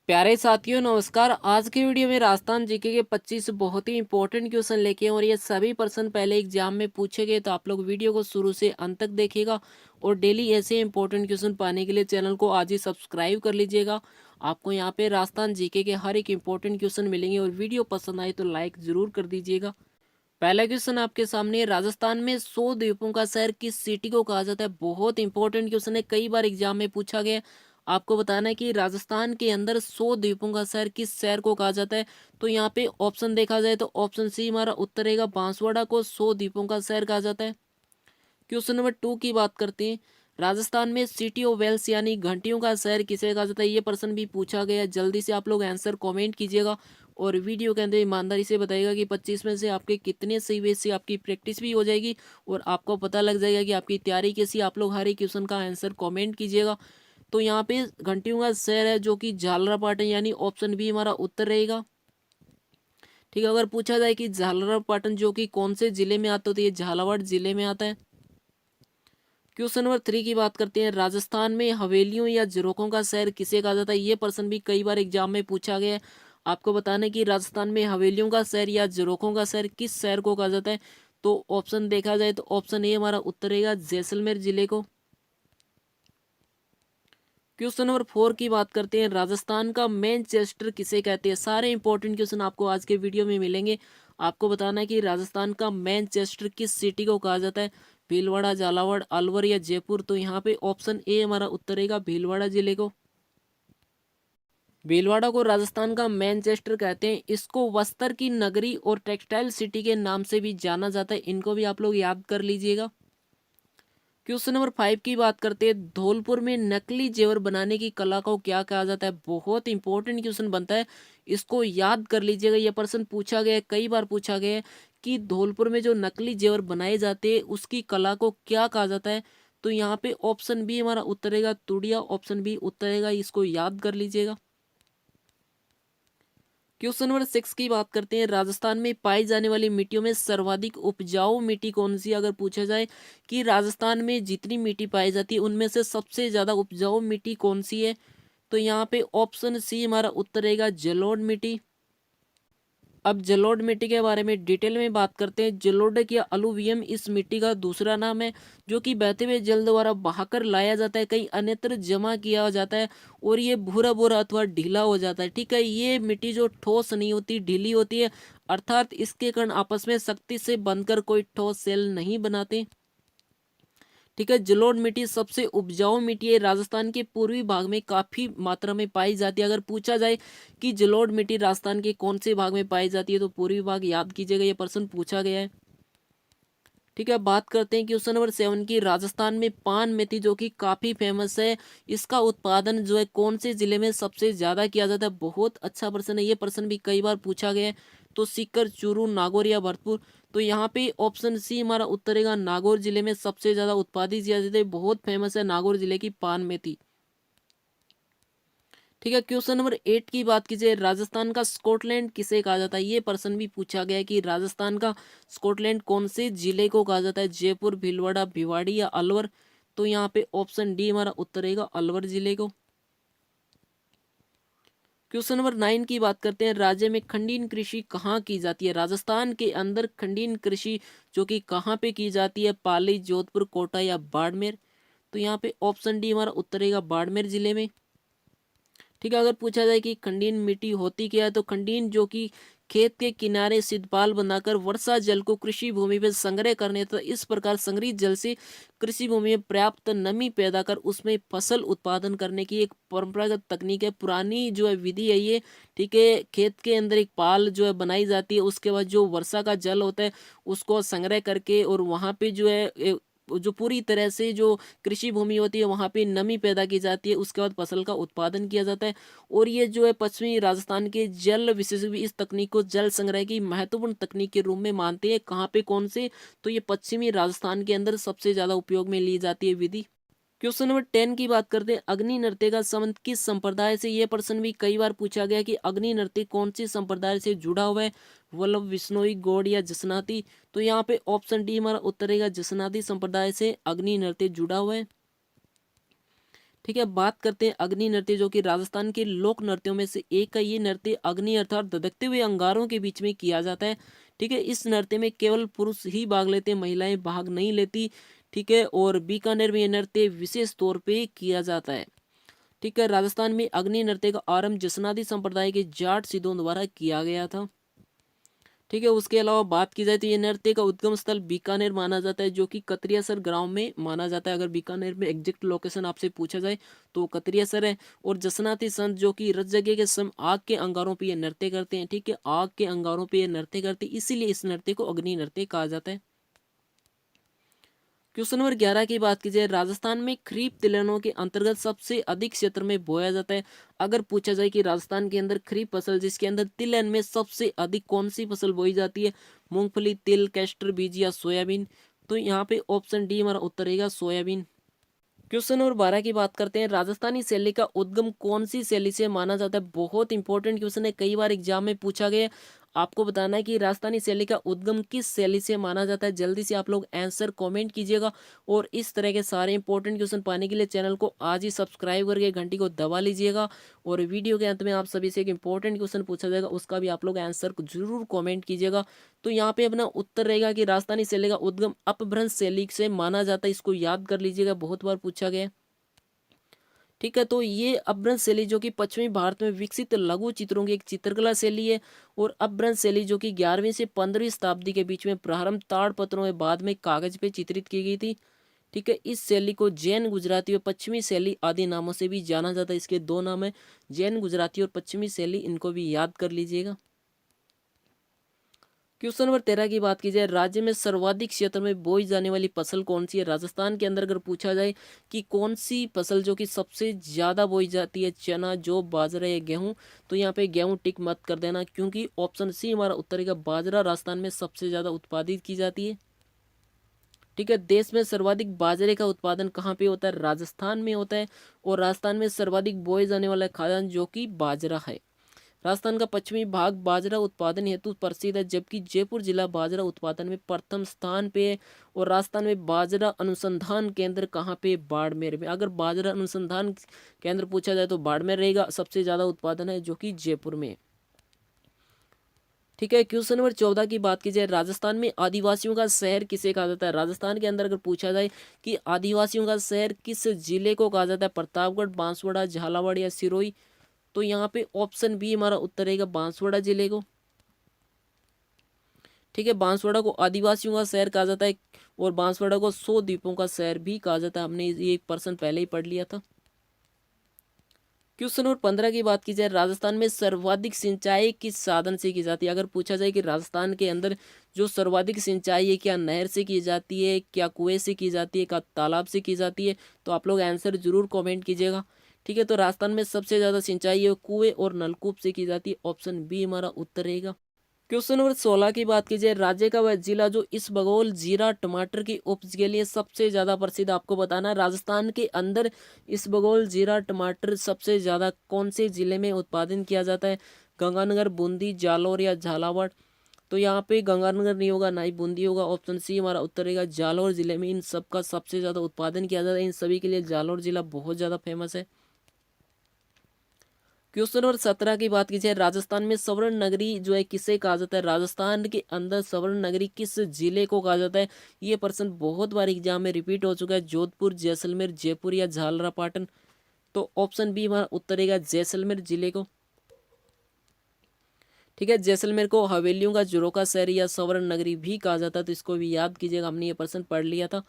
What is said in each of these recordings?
प्यारे साथियों नमस्कार। आज की वीडियो में राजस्थान जीके के 25 बहुत ही इंपॉर्टेंट क्वेश्चन लेके हैं और ये सभी प्रश्न पहले एग्जाम में पूछे गए, तो आप लोग वीडियो को शुरू से अंत तक देखिएगा और डेली ऐसे इंपॉर्टेंट क्वेश्चन पाने के लिए चैनल को आज ही सब्सक्राइब कर लीजिएगा। आपको यहाँ पे राजस्थान जीके के हर एक इंपॉर्टेंट क्वेश्चन मिलेंगे और वीडियो पसंद आए तो लाइक जरूर कर दीजिएगा। पहला क्वेश्चन आपके सामने है, राजस्थान में 100 द्वीपों का शहर किस सिटी को कहा जाता है। बहुत इंपॉर्टेंट क्वेश्चन है, कई बार एग्जाम में पूछा गया है। आपको बताना है कि राजस्थान के अंदर 100 द्वीपों का शहर किस शहर को कहा जाता है। तो यहाँ पे ऑप्शन देखा जाए तो ऑप्शन सी हमारा उत्तर रहेगा, बांसवाड़ा को 100 द्वीपों का शहर कहा जाता है। क्वेश्चन नंबर 2 की बात करते हैं, राजस्थान में सिटी ऑफ वेल्स यानी घंटियों का शहर किसे कहा जाता है। ये प्रश्न भी पूछा गया है। जल्दी से आप लोग आंसर कमेंट कीजिएगा और वीडियो के अंदर ईमानदारी से बताइएगा कि 25 में से आपके कितने सही हुए। इससे आपकी प्रैक्टिस भी हो जाएगी और आपको पता लग जाएगा कि आपकी तैयारी कैसी। आप लोग हर एक क्वेश्चन का आंसर कमेंट कीजिएगा। तो यहाँ पे घंटियों का शहर है जो कि झालरापाटन, यानी ऑप्शन बी हमारा उत्तर रहेगा। ठीक है, अगर पूछा जाए कि झालरापाटन जो कि कौन से जिले में आता है, तो ये झालावाड़ जिले में आता है। क्वेश्चन नंबर 3 की बात करते हैं, राजस्थान में हवेलियों या झरोखों का शहर किसे कहा जाता है। ये प्रश्न भी कई बार एग्जाम में पूछा गया है। आपको बताना है कि राजस्थान में हवेलियों का शहर या झरोखों का शहर किस शहर को कहा जाता है। तो ऑप्शन देखा जाए तो ऑप्शन ए हमारा उत्तर रहेगा, जैसलमेर जिले को। क्वेश्चन नंबर 4 की बात करते हैं, राजस्थान का मैनचेस्टर किसे कहते हैं। सारे इंपॉर्टेंट क्वेश्चन आपको आज के वीडियो में मिलेंगे। आपको बताना है कि राजस्थान का मैनचेस्टर किस सिटी को कहा जाता है, भीलवाड़ा, झालावाड़, अलवर या जयपुर। तो यहाँ पे ऑप्शन ए हमारा उत्तर रहेगा, भीलवाड़ा जिले को। भीलवाड़ा को राजस्थान का मैनचेस्टर कहते हैं। इसको वस्त्र की नगरी और टेक्सटाइल सिटी के नाम से भी जाना जाता है। इनको भी आप लोग याद कर लीजिएगा। क्वेश्चन नंबर 5 की बात करते हैं, धौलपुर में नकली जेवर बनाने की कला को क्या कहा जाता है। बहुत इंपॉर्टेंट क्वेश्चन बनता है, इसको याद कर लीजिएगा। यह प्रश्न पूछा गया है, कई बार पूछा गया है कि धौलपुर में जो नकली जेवर बनाए जाते हैं उसकी कला को क्या कहा जाता है। तो यहाँ पे ऑप्शन बी हमारा उत्तर रहेगा, तुड़िया। ऑप्शन बी उत्तर रहेगा, इसको याद कर लीजिएगा। क्वेश्चन नंबर 6 की बात करते हैं, राजस्थान में पाई जाने वाली मिट्टियों में सर्वाधिक उपजाऊ मिट्टी कौन सी है। अगर पूछा जाए कि राजस्थान में जितनी मिट्टी पाई जाती है उनमें से सबसे ज्यादा उपजाऊ मिट्टी कौन सी है, तो यहाँ पे ऑप्शन सी हमारा उत्तर रहेगा, जलोढ़ मिट्टी। अब जलोढ़ मिट्टी के बारे में डिटेल में बात करते हैं। जलोढ़ या अलुवियम इस मिट्टी का दूसरा नाम है, जो कि बहते हुए जल द्वारा बहाकर लाया जाता है, कहीं अन्यत्र जमा किया जाता है और ये भूरा भूरा अथवा ढीला हो जाता है। ठीक है, ये मिट्टी जो ठोस नहीं होती, ढीली होती है, अर्थात इसके कण आपस में सख्ती से बंधकर कोई ठोस सेल नहीं बनाते। ठीक है, जलोढ़ मिट्टी सबसे उपजाऊ मिट्टी है, राजस्थान के पूर्वी भाग में काफी मात्रा में पाई जाती है। अगर पूछा जाए कि जलोढ़ मिट्टी राजस्थान के कौन से भाग में पाई जाती है, तो पूर्वी भाग याद कीजिएगा, ये प्रश्न पूछा गया है। ठीक है, बात करते हैं क्वेश्चन नंबर 7 की, राजस्थान में पान मेथी जो कि काफी फेमस है, इसका उत्पादन जो है कौन से जिले में सबसे ज्यादा किया जाता है। बहुत अच्छा प्रश्न है, ये प्रश्न भी कई बार पूछा गया है। तो सीकर, चूरू, नागौर या भरतपुर। तो यहाँ पे ऑप्शन सी हमारा उत्तर रहेगा, नागौर जिले में सबसे ज्यादा उत्पादित किया जाता है। बहुत फेमस है नागौर जिले की पान मेथी। ठीक है, क्वेश्चन नंबर 8 की बात कीजिए, राजस्थान का स्कॉटलैंड किसे कहा जाता है। ये प्रश्न भी पूछा गया है कि राजस्थान का स्कॉटलैंड कौन से जिले को कहा जाता है, जयपुर, भीलवाड़ा, भिवाड़ी या अलवर। तो यहाँ पे ऑप्शन डी हमारा उत्तर रहेगा, अलवर जिले को। क्वेश्चन नंबर 9 की बात करते हैं, राज्य में खंडीन कृषि कहाँ की जाती है। राजस्थान के अंदर खंडीन कृषि जो कि कहाँ पे की जाती है, पाली, जोधपुर, कोटा या बाड़मेर। तो यहाँ पे ऑप्शन डी हमारा उत्तर रहेगा, बाड़मेर जिले में। ठीक है, अगर पूछा जाए कि खंडीन मिट्टी होती क्या है, तो खंडीन जो कि खेत के किनारे सिद्धपाल बनाकर वर्षा जल को कृषि भूमि में संग्रह करने तथा इस प्रकार संग्रहित जल से कृषि भूमि में पर्याप्त नमी पैदा कर उसमें फसल उत्पादन करने की एक परंपरागत तकनीक है, पुरानी जो है विधि है ये। ठीक है, खेत के अंदर एक पाल जो है बनाई जाती है, उसके बाद जो वर्षा का जल होता है उसको संग्रह करके और वहां पे जो है जो पूरी तरह से जो कृषि भूमि होती है वहां पे नमी पैदा की जाती है, उसके बाद फसल का उत्पादन किया जाता है। और ये जो है पश्चिमी राजस्थान के जल विशेषज्ञ भी इस तकनीक को जल संग्रह की महत्वपूर्ण तकनीक के रूप में मानते हैं। कहाँ पे, कौन से, तो ये पश्चिमी राजस्थान के अंदर सबसे ज्यादा उपयोग में ली जाती है विधि। क्वेश्चन नंबर 10 की बात करते हैं, अग्नि नृत्य का संबंध किस संप्रदाय से। यह प्रश्न भी कई बार पूछा गया कि अग्नि नृत्य कौन सी संप्रदाय से जुड़ा हुआ है, वल्लभ, विश्नोई, गौड़ या जसनाती। तो यहाँ पे ऑप्शन डी हमारा उत्तर रहेगा, जसनाती संप्रदाय से अग्नि नृत्य जुड़ा हुआ है। ठीक है, बात करते हैं अग्नि नृत्य, जो कि राजस्थान के लोक नृत्यों में से एक है। ये नृत्य अग्नि अर्थात धधकते हुए अंगारों के बीच में किया जाता है। ठीक है, इस नृत्य में केवल पुरुष ही भाग लेते हैं, महिलाएं भाग नहीं लेती। ठीक है, और बीकानेर में ये नृत्य विशेष तौर पे किया जाता है। ठीक है, राजस्थान में अग्नि नृत्य का आरंभ जसनादी संप्रदाय के जाट सिद्धों द्वारा किया गया था। ठीक है, उसके अलावा बात की जाए तो ये नृत्य का उद्गम स्थल बीकानेर माना जाता है, जो कि कतरियासर गांव में माना जाता है। अगर बीकानेर में एग्जैक्ट लोकेशन आपसे पूछा जाए तो कतरियासर है। और जसनाती संत जो कि रत जगह के समय आग के अंगारों पे ये नृत्य करते हैं। ठीक है, आग के अंगारों पे ये नृत्य करते हैं, इसीलिए इस नृत्य को अग्नि नृत्य कहा जाता है। क्वेश्चन नंबर 11 की बात की जाए, राजस्थान में खरीफ तिलहनों के अंतर्गत सबसे अधिक क्षेत्र में बोया जाता है। अगर पूछा जाए कि राजस्थान के अंदर खरीफ फसल जिसके अंदर तिलहन में सबसे अधिक कौन सी फसल बोई जाती है, मूंगफली, तिल, कैस्टर बीज या सोयाबीन, तो यहाँ पे ऑप्शन डी हमारा उत्तर रहेगा सोयाबीन। क्वेश्चन नंबर 12 की बात करते हैं, राजस्थानी शैली का उद्गम कौन सी शैली से माना जाता है। बहुत इंपॉर्टेंट क्वेश्चन है, कई बार एग्जाम में पूछा गया। आपको बताना है कि राजस्थानी शैली का उद्गम किस शैली से माना जाता है। जल्दी से आप लोग आंसर कमेंट कीजिएगा। और इस तरह के सारे इंपॉर्टेंट क्वेश्चन पाने के लिए चैनल को आज ही सब्सक्राइब करके घंटी को दबा लीजिएगा। और वीडियो के अंत में आप सभी से एक इंपॉर्टेंट क्वेश्चन पूछा जाएगा, उसका भी आप लोग आंसर को जरूर कॉमेंट कीजिएगा। तो यहाँ पे अपना उत्तर रहेगा कि राजस्थानी शैली का उद्गम अपभ्रंश शैली से माना जाता है। इसको याद कर लीजिएगा, बहुत बार पूछा गया। ठीक है, तो ये अपभ्रंश शैली जो कि पश्चिमी भारत में विकसित लघु चित्रों की एक चित्रकला शैली है। और अपभ्रंश शैली जो कि 11वीं से 15वीं शताब्दी के बीच में प्रारंभ ताड़पत्रों में बाद में कागज पे चित्रित की गई थी। ठीक है, इस शैली को जैन गुजराती और पश्चिमी शैली आदि नामों से भी जाना जाता है। इसके दो नाम है, जैन गुजराती और पश्चिमी शैली, इनको भी याद कर लीजिएगा। क्वेश्चन नंबर 13 की बात की जाए, राज्य में सर्वाधिक क्षेत्र में बोई जाने वाली फसल कौन सी है। राजस्थान के अंदर अगर पूछा जाए कि कौन सी फसल जो कि सबसे ज्यादा बोई जाती है, चना, जौ, बाजरा या गेहूं, तो यहाँ पे गेहूं टिक मत कर देना, क्योंकि ऑप्शन सी हमारा उत्तर का बाजरा राजस्थान में सबसे ज्यादा उत्पादित की जाती है। ठीक है, देश में सर्वाधिक बाजरे का उत्पादन कहाँ पे होता है, राजस्थान में होता है। और राजस्थान में सर्वाधिक बोए जाने वाला खाद्यान्न जो कि बाजरा है। राजस्थान का पश्चिमी भाग बाजरा उत्पादन हेतु प्रसिद्ध है, जबकि जयपुर जिला बाजरा उत्पादन में प्रथम स्थान पे है। और राजस्थान में बाजरा अनुसंधान केंद्र कहाँ पे, बाड़मेर में। अगर बाजरा अनुसंधान केंद्र पूछा जाए तो बाड़मेर रहेगा, सबसे ज्यादा उत्पादन है जो कि जयपुर में। ठीक है, क्वेश्चन नंबर 14 की बात की जाए, राजस्थान में आदिवासियों का शहर किसे कहा जाता है। राजस्थान के अंदर अगर पूछा जाए कि आदिवासियों का शहर किस जिले को कहा जाता है, प्रतापगढ़, बांसवाड़ा, झालावाड़ या सिरोही, तो यहाँ पे ऑप्शन बी हमारा उत्तर रहेगा बांसवाड़ा जिले को। ठीक है, बांसवाड़ा को आदिवासियों का शहर कहा जाता है। और बांसवाड़ा को 100 द्वीपों का शहर भी कहा जाता है, हमने ये 1% पहले ही पढ़ लिया था। क्वेश्चन नंबर 15 की बात की जाए, राजस्थान में सर्वाधिक सिंचाई किस साधन से की जाती है। अगर पूछा जाए कि राजस्थान के अंदर जो सर्वाधिक सिंचाई है, क्या नहर से की जाती है, क्या कुएं से की जाती है, क्या तालाब से की जाती है, तो आप लोग आंसर जरूर कमेंट कीजिएगा। ठीक है, तो राजस्थान में सबसे ज्यादा सिंचाई है कुएं और नलकूप से की जाती है, ऑप्शन बी हमारा उत्तर रहेगा। क्वेश्चन नंबर 16 की बात की जाए, राज्य का वह जिला जो इसबगोल, जीरा, टमाटर की उपज के लिए सबसे ज्यादा प्रसिद्ध, आपको बताना है राजस्थान के अंदर इसबगोल, जीरा, टमाटर सबसे ज्यादा कौन से जिले में उत्पादन किया जाता है, गंगानगर, बूंदी, जालौर या झालावाड़, तो यहाँ पे गंगानगर नहीं होगा, ना ही बूंदी होगा, ऑप्शन सी हमारा उत्तर रहेगा जालौर जिले में इन सब का सबसे ज्यादा उत्पादन किया जाता है। इन सभी के लिए जालौर जिला बहुत ज्यादा फेमस है। क्वेश्चन नंबर 17 की बात की जाए, राजस्थान में स्वर्ण नगरी जो है किसे कहा जाता है। राजस्थान के अंदर स्वर्ण नगरी किस जिले को कहा जाता है। ये प्रश्न बहुत बार एग्जाम में रिपीट हो चुका है, जोधपुर, जैसलमेर, जयपुर या झालरापाटन, तो ऑप्शन बी हमारा उत्तर रहेगा जैसलमेर जिले को। ठीक है, जैसलमेर को हवेलियों का जुरों का शहर या स्वर्ण नगरी भी कहा जाता है, तो इसको भी याद कीजिएगा, हमने ये प्रश्न पढ़ लिया था।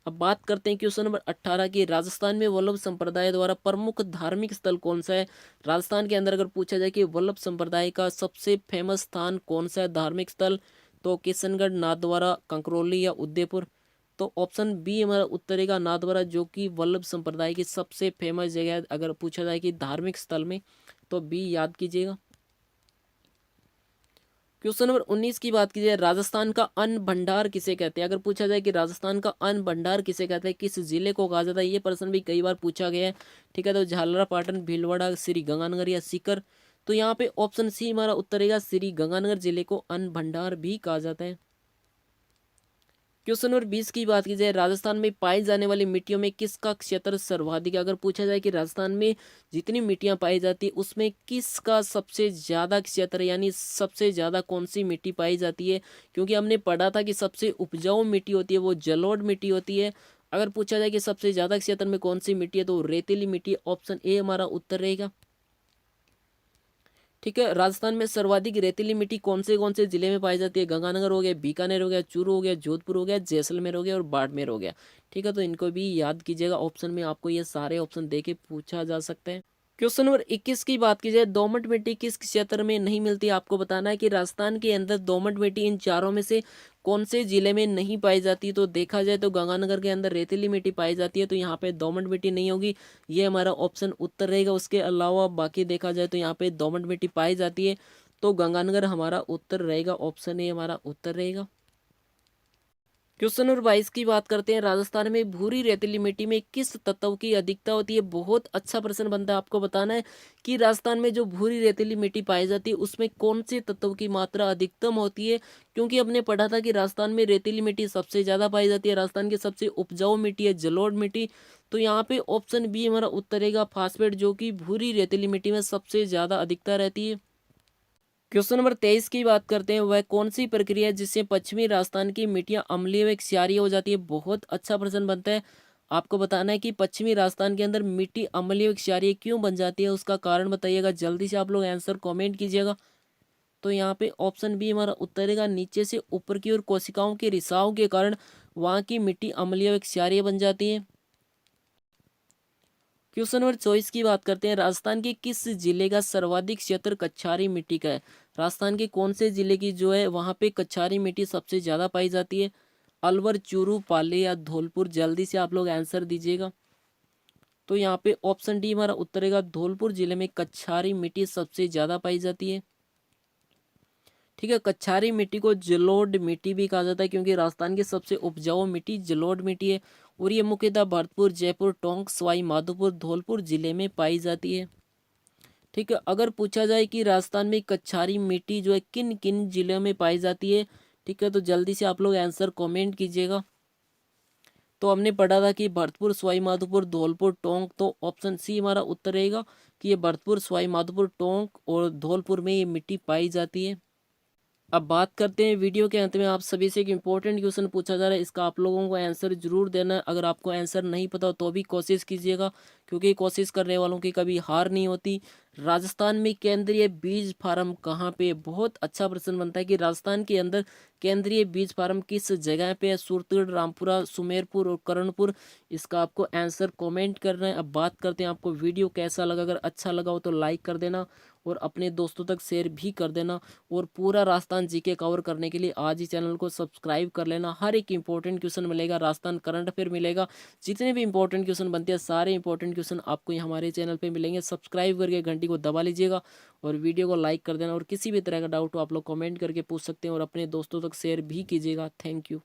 अब बात करते हैं क्वेश्चन नंबर 18 की, राजस्थान में वल्लभ संप्रदाय द्वारा प्रमुख धार्मिक स्थल कौन सा है। राजस्थान के अंदर अगर पूछा जाए कि वल्लभ संप्रदाय का सबसे फेमस स्थान कौन सा है, धार्मिक स्थल, तो किशनगढ़, नाथद्वारा, कंकरौली या उदयपुर, तो ऑप्शन बी हमारा उत्तर रहेगा नाथद्वारा, जो कि वल्लभ संप्रदाय की सबसे फेमस जगह है। अगर पूछा जाए कि धार्मिक स्थल में, तो बी याद कीजिएगा। क्वेश्चन नंबर 19 की बात की जाए, राजस्थान का अन्न भंडार किसे कहते हैं। अगर पूछा जाए कि राजस्थान का अन्न भंडार किसे कहते हैं, किस जिले को कहा जाता है, ये प्रश्न भी कई बार पूछा गया है। ठीक है, तो झालरापाटन, भीलवाड़ा, श्री गंगानगर या सीकर, तो यहाँ पे ऑप्शन सी हमारा उत्तर रहेगा श्री गंगानगर जिले को अन्न भंडार भी कहा जाता है। क्वेश्चन नंबर 20 की बात की जाए, राजस्थान में पाई जाने वाली मिट्टियों में किसका क्षेत्र सर्वाधिक है। अगर पूछा जाए कि राजस्थान में जितनी मिट्टियां पाई जाती है उसमें किसका सबसे ज्यादा क्षेत्र है, यानी सबसे ज्यादा कौन सी मिट्टी पाई जाती है, क्योंकि हमने पढ़ा था कि सबसे उपजाऊ मिट्टी होती है वो जलोढ़ मिट्टी होती है। अगर पूछा जाए कि सबसे ज्यादा क्षेत्र में कौन सी मिट्टी है तो रेतीली मिट्टी, ऑप्शन ए हमारा उत्तर रहेगा। ठीक है, राजस्थान में सर्वाधिक रेतीली मिट्टी कौन से जिले में पाई जाती है। गंगानगर हो गया, बीकानेर हो गया, चूरू हो गया, जोधपुर हो गया, जैसलमेर हो गया और बाड़मेर हो गया। ठीक है, तो इनको भी याद कीजिएगा, ऑप्शन में आपको ये सारे ऑप्शन दे के पूछा जा सकता है। क्वेश्चन नंबर 21 की बात की जाए, दोमट मिट्टी किस क्षेत्र में नहीं मिलती। आपको बताना है कि राजस्थान के अंदर दोमट मिट्टी इन चारों में से कौन से जिले में नहीं पाई जाती। तो देखा जाए तो गंगानगर के अंदर रेतीली मिट्टी पाई जाती है, तो यहाँ पे दोमट मिट्टी नहीं होगी, ये हमारा ऑप्शन उत्तर रहेगा। उसके अलावा बाकी देखा जाए तो यहाँ पे दोमट मिट्टी पाई जाती है, तो गंगानगर हमारा उत्तर रहेगा, ऑप्शन ए हमारा उत्तर रहेगा। क्वेश्चन नंबर 22 की बात करते हैं, राजस्थान में भूरी रेतीली मिट्टी में किस तत्व की अधिकता होती है। बहुत अच्छा प्रश्न बनता है, आपको बताना है कि राजस्थान में जो भूरी रेतीली मिट्टी पाई जाती है उसमें कौन से तत्व की मात्रा अधिकतम होती है। क्योंकि हमने पढ़ा था कि राजस्थान में रेतीली मिट्टी सबसे ज्यादा पाई जाती है, राजस्थान की सबसे उपजाऊ मिट्टी है जलोढ़ मिट्टी। तो यहाँ पे ऑप्शन बी हमारा उत्तर रहेगा, फास्फेट, जो कि भूरी रेतीली मिट्टी में सबसे ज्यादा अधिकता रहती है। क्वेश्चन नंबर 23 की बात करते हैं, वह कौन सी प्रक्रिया है जिससे पश्चिमी राजस्थान की मिट्टियां अम्लीय व क्षारीय हो जाती है। बहुत अच्छा प्रश्न बनता है, आपको बताना है कि पश्चिमी राजस्थान के अंदर मिट्टी अम्लीय व क्षारीय क्यों बन जाती है, उसका कारण बताइएगा। जल्दी से आप लोग आंसर कमेंट कीजिएगा। तो यहाँ पे ऑप्शन बी हमारा उत्तर रहेगा, नीचे से ऊपर की ओर कोशिकाओं के रिसाव के कारण वहाँ की मिट्टी अम्लीय व क्षारीय बन जाती है। क्वेश्चन नंबर 24 की बात करते हैं, राजस्थान के किस जिले का सर्वाधिक क्षेत्र कच्छारी मिट्टी का है। राजस्थान के कौन से जिले की जो है वहां पे कच्छारी मिट्टी सबसे ज्यादा पाई जाती है। अलवर, चूरू, पाली या धौलपुर, जल्दी से आप लोग आंसर दीजिएगा। तो यहाँ पे ऑप्शन डी हमारा उत्तर रहेगा, धौलपुर जिले में कच्छारी मिट्टी सबसे ज्यादा पाई जाती है। ठीक है, कच्छारी मिट्टी को जलोढ़ मिट्टी भी कहा जाता है, क्योंकि राजस्थान की सबसे उपजाऊ मिट्टी जलोढ़ मिट्टी है और ये मुख्यतः भरतपुर, जयपुर, टोंक, सवाई माधोपुर, धौलपुर जिले में पाई जाती है। ठीक है, अगर पूछा जाए कि राजस्थान में कच्छारी मिट्टी जो है किन किन जिलों में पाई जाती है, ठीक है, तो जल्दी से आप लोग आंसर कमेंट कीजिएगा। तो हमने पढ़ा था कि भरतपुर, सवाई माधोपुर, धौलपुर, टोंक, तो ऑप्शन सी हमारा उत्तर रहेगा कि ये भरतपुर, सवाई माधोपुर, टोंक और धौलपुर में ये मिट्टी पाई जाती है। अब बात करते हैं वीडियो के अंत में आप सभी से एक इम्पोर्टेंट क्वेश्चन पूछा जा रहा है, इसका आप लोगों को आंसर जरूर देना है। अगर आपको आंसर नहीं पता हो तो भी कोशिश कीजिएगा, क्योंकि कोशिश करने वालों की कभी हार नहीं होती। राजस्थान में केंद्रीय बीज फार्म कहाँ पे। बहुत अच्छा प्रश्न बनता है कि राजस्थान के अंदर केंद्रीय बीज फार्म किस जगह पे है। सूरतगढ़, रामपुरा, सुमेरपुर और कर्णपुर, इसका आपको आंसर कमेंट करना है। अब बात करते हैं आपको वीडियो कैसा लगा। अगर अच्छा लगा हो तो लाइक कर देना और अपने दोस्तों तक शेयर भी कर देना। और पूरा राजस्थान जीके कवर करने के लिए आज ही चैनल को सब्सक्राइब कर लेना। हर एक इंपॉर्टेंट क्वेश्चन मिलेगा, राजस्थान करंट अफेयर मिलेगा, जितने भी इंपॉर्टेंट क्वेश्चन बनते हैं सारे इंपॉर्टेंट क्वेश्चन आपको यहाँ हमारे चैनल पे मिलेंगे। सब्सक्राइब करके घंटी को दबा लीजिएगा और वीडियो को लाइक कर देना। और किसी भी तरह का डाउट हो आप लोग कमेंट करके पूछ सकते हैं और अपने दोस्तों तक शेयर भी कीजिएगा। Thank you.